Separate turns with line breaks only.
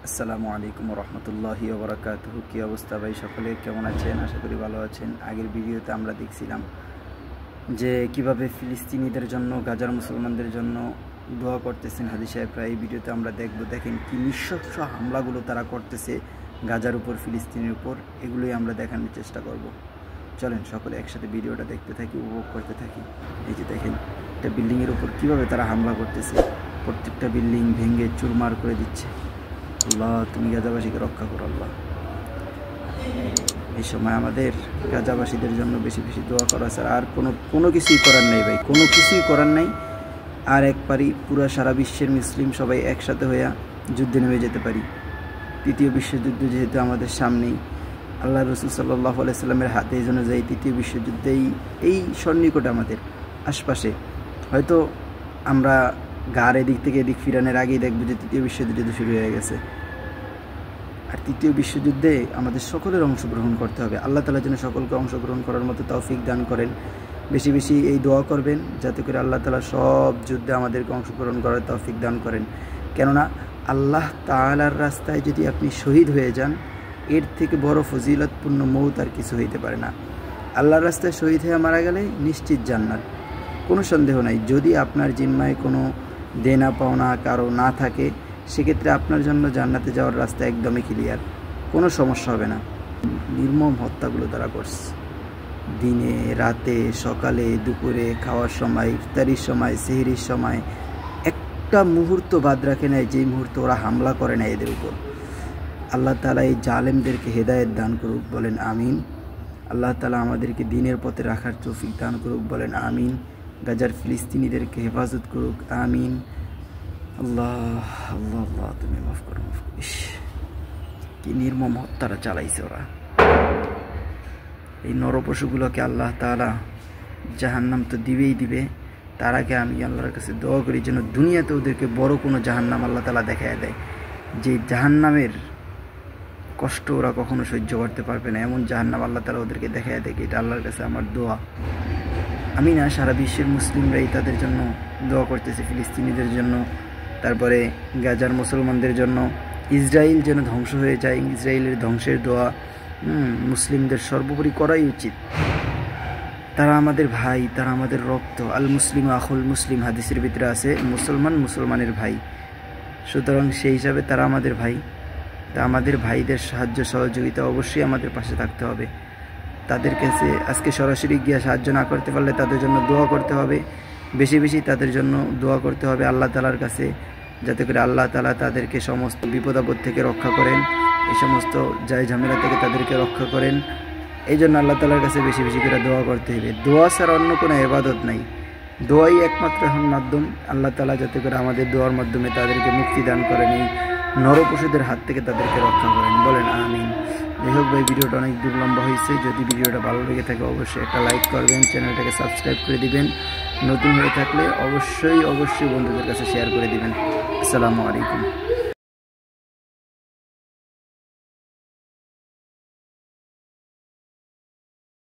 আসসালামু আলাইকুম রহমতুল্লাহি ওয়া বারাকাতুহু। কী অবস্থা ভাই, সকলে কেমন আছেন? আশা করি ভালো আছেন। আগের ভিডিওতে আমরা দেখছিলাম যে কিভাবে ফিলিস্তিনিদের জন্য, গাজার মুসলমানদের জন্য দোয়া করতেছেন হাদী সাহেবরা। এই ভিডিওতে আমরা দেখেন কি নৃশংস হামলাগুলো তারা করতেছে গাজার উপর, ফিলিস্তিনের উপর। এগুলোই আমরা দেখানোর চেষ্টা করব। চলেন সকলে একসাথে ভিডিওটা দেখতে থাকি, উপভোগ করতে থাকি। এই যে দেখেন একটা বিল্ডিংয়ের উপর কীভাবে তারা হামলা করতেছে, প্রত্যেকটা বিল্ডিং ভেঙে চুরমার করে দিচ্ছে। আল্লাহ, তুমি গাজাবাসীকে রক্ষা করো আল্লাহ। এই সময় আমাদের গাজাবাসীদের জন্য বেশি বেশি দোয়া করা ছাড়া আর কোনো কিছুই করার নেই ভাই, কোনো কিছুই করার নেই। আর একবারই পুরো সারা বিশ্বের মুসলিম সবাই একসাথে হইয়া যুদ্ধে নেমে যেতে পারি। তৃতীয় বিশ্বযুদ্ধ যেহেতু আমাদের সামনেই, আল্লাহ রসুল সাল্লাল্লাহু আলাইহি সাল্লামের হাতে এই জন্য যাই তৃতীয় বিশ্বযুদ্ধেই এই সন্নিকট আমাদের আশপাশে। হয়তো আমরা গার এদিক থেকে এদিক ফিরানোর আগেই দেখব যে তৃতীয় বিশ্বযুদ্ধ শুরু হয়ে গেছে। আর তৃতীয় বিশ্বযুদ্ধে আমাদের সকলের অংশগ্রহণ করতে হবে। আল্লাহ তাআলা যেন সকলকে অংশগ্রহণ করার মতো তৌফিক দান করেন। বেশি বেশি এই দোয়া করবেন যাতে করে আল্লাহ তাআলা সব যুদ্ধে আমাদেরকে অংশগ্রহণ করার তৌফিক দান করেন। কেননা আল্লাহ তাআলার রাস্তায় যদি আপনি শহীদ হয়ে যান, এর থেকে বড় ফজিলতপূর্ণ মৌত আর কিছু হইতে পারে না। আল্লাহর রাস্তায় শহীদ হয়ে মারা গেলে নিশ্চিত জান্নাত, কোনো সন্দেহ নাই। যদি আপনার জিম্মায় কোনো দেনা পাওনা কারো না থাকে, সেক্ষেত্রে আপনার জন্য জান্নাতে যাওয়ার রাস্তা একদমই ক্লিয়ার, কোনো সমস্যা হবে না। নির্মম হত্যাগুলো তারা করছে দিনে রাতে, সকালে দুপুরে, খাওয়ার সময়, ইফতারির সময়, সেহরির সময়, একটা মুহূর্ত বাদ রাখে নেয় যেই মুহূর্তে ওরা হামলা করে না এদের উপর। আল্লাহ তাআলা এই জালেমদেরকে হেদায়েত দান করুক, বলেন আমিন। আল্লাহ তাআলা আমাদেরকে দিনের পথে রাখার তৌফিক দান করুক, বলেন আমিন। গাজার ফিলিস্তিনিদেরকে হেফাজত করুক, আমিন। আল্লাহ আল্লাহ আল্লাহ, তুমি মাফ করো, মাফ করো। কি নির্মম হত্যারা চালাইছে ওরা। এই নরপশুগুলোকে আল্লাহ তাআলা জাহান্নাম তো দিবেই দিবে, তার আগে আমি আল্লাহর কাছে দোয়া করি যেন দুনিয়াতে ওদেরকে বড় কোনো জাহান্নাম আল্লাহ তাআলা দেখায় দেয়, যে জাহান্নামের কষ্ট ওরা কখনো সহ্য করতে পারবে না, এমন জাহান্নাম আল্লাহ তাআলা ওদেরকে দেখায় দেয়। এটা আল্লাহর কাছে আমার দোয়া। আমি না, সারা বিশ্বের মুসলিমরাই তাদের জন্য দোয়া করতেছে, ফিলিস্তিনিদের জন্য, তারপরে গাজার মুসলমানদের জন্য। ইসরায়েল যেন ধ্বংস হয়ে যায়, ইসরায়েলের ধ্বংসের দোয়া মুসলিমদের সর্বোপরি করাই উচিত। তারা আমাদের ভাই, তারা আমাদের রক্ত। আল মুসলিম আখুল মুসলিম, হাদিসের ভিতরে আছে মুসলমান মুসলমানের ভাই। সুতরাং সেই হিসাবে তারা আমাদের ভাই। তা আমাদের ভাইদের সাহায্য সহযোগিতা অবশ্যই আমাদের পাশে থাকতে হবে। তাদের কাছে আজকে সরাসরি গিয়ে সাহায্য না করতে পারলে তাদের জন্য দোয়া করতে হবে, বেশি বেশি তাদের জন্য দোয়া করতে হবে আল্লাহ তাআলার কাছে, যাতে করে আল্লাহ তাআলা তাদেরকে সমস্ত বিপদ আপদ থেকে রক্ষা করেন, এই সমস্ত জায় ঝামেলা থেকে তাদেরকে রক্ষা করেন। এই জন্য আল্লাহ তাআলার কাছে বেশি বেশি করে দোয়া করতে হবে। দোয়া ছাড়া অন্য কোনো ইবাদত নাই, দোয়াই একমাত্র এখন মাধ্যম। আল্লাহ তাআলা যাতে করে আমাদের দোয়ার মাধ্যমে তাদেরকে মুক্তি দান করেন, এই নরপশুদের হাত থেকে তাদেরকে রক্ষা করেন, বলেন আমিন। যাই হোক ভাই, ভিডিওটা অনেক দূর লম্বা হয়েছে। যদি ভিডিওটা ভালো লেগে থাকে অবশ্যই একটা লাইক করবেন, চ্যানেলটাকে সাবস্ক্রাইব করে দিবেন। নতুন হয়ে থাকলে অবশ্যই বন্ধুদের কাছে শেয়ার করে দিবেন। আসসালামু আলাইকুম।